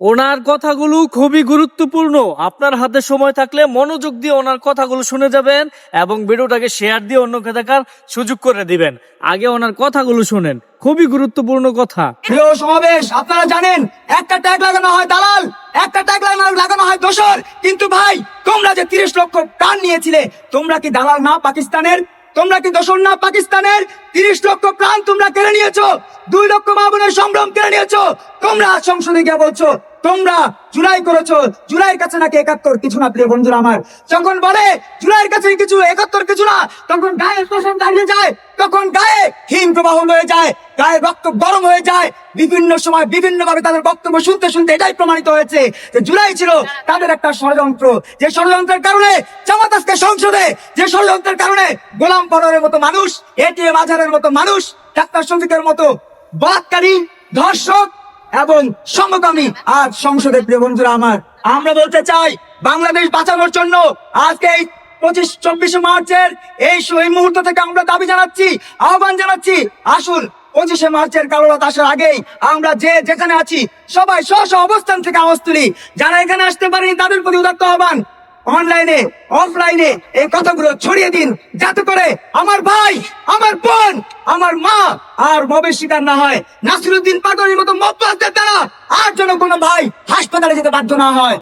ওনার কথাগুলো খুবই গুরুত্বপূর্ণ। আপনার হাতে সময় থাকলে মনোযোগ দিয়ে ওনার কথাগুলো শুনে যাবেন এবং ভিডিওটাকে শেয়ার দিয়ে অন্যকে দেখার সুযোগ করে দিবেন। আগে ওনার কথাগুলো শুনেন, খুবই গুরুত্বপূর্ণ কথা। প্রিয় সমাবেশ, আপনারা জানেন একটা ট্যাগ লাগানো হয় দালাল, একটা ট্যাগ লাগানো হয় দোসর। কিন্তু ভাই, তোমরা যে 30 লক্ষ প্রাণ নিয়েছিলে, তোমরা কি দালাল না পাকিস্তানের? তোমরা কি দোসর না পাকিস্তানের? 30 লক্ষ প্রাণ তোমরা কেড়ে নিয়েছো, 2 লক্ষ মা বোনের সম্ভ্রম কেড়ে নিয়েছো। তোমরা সংসদে গিয়ে বলছো তোমরা জুলাই করেছো, জুলাইয়ের কাছে নাকি 71 কিছু না। প্রিয় বন্ধুরা আমার, যখন বলে জুলাইয়ের কাছে কিছু 71 কিছু না, তখন গায়ের পশম দাঁড়িয়ে যায়, তখন গায়ে হিম প্রবাহ হয়ে যায়, গায়ে রক্ত গরম হয়ে যায়। বিভিন্ন সময় বিভিন্ন ভাবে তাদের বক্তব্য শুনতে শুনতে এটাই প্রমাণিত হয়েছে যে জুলাই ছিল তাদের একটা ষড়যন্ত্র। যে ষড়যন্ত্রের কারণে জামাত আজকে সংসদে, যে ষড়যন্ত্রের কারণে গোলাম পররের মতো মানুষ, এটিএম আজহারের মতো মানুষ, ডাক্তার শফিকের মতো বলাৎকারী, ধর্ষক এবং সমকামী আজ সংসদে। প্রিয় বন্ধুরা আমার, আমরা বলতে চাই বাংলাদেশ বাঁচানোর জন্য আজকে এই 25-24 মার্চের এই মুহূর্ত থেকে আমরা দাবি জানাচ্ছি, আহ্বান জানাচ্ছি, আসুন 25 মার্চের কালো রাত আসার আগেই আমরা যে যেখানে আছি সবাই স্ব স্ব অবস্থান থেকে আওয়াজ তুলি। যারা এখানে আসতে পারেনি তাদের প্রতি উদাত্ত আহ্বান, অনলাইনে অফলাইনে এই কথাগুলো ছড়িয়ে দিন, যাতে করে আমার ভাই, আমার বোন, আমার মা আর মবের শিকার না হয়। নাসিরুদ্দিন পাটোয়ারির মতো মতবাদদের দ্বারা আর যেন কোনো ভাই হাসপাতালে যেতে বাধ্য না হয়।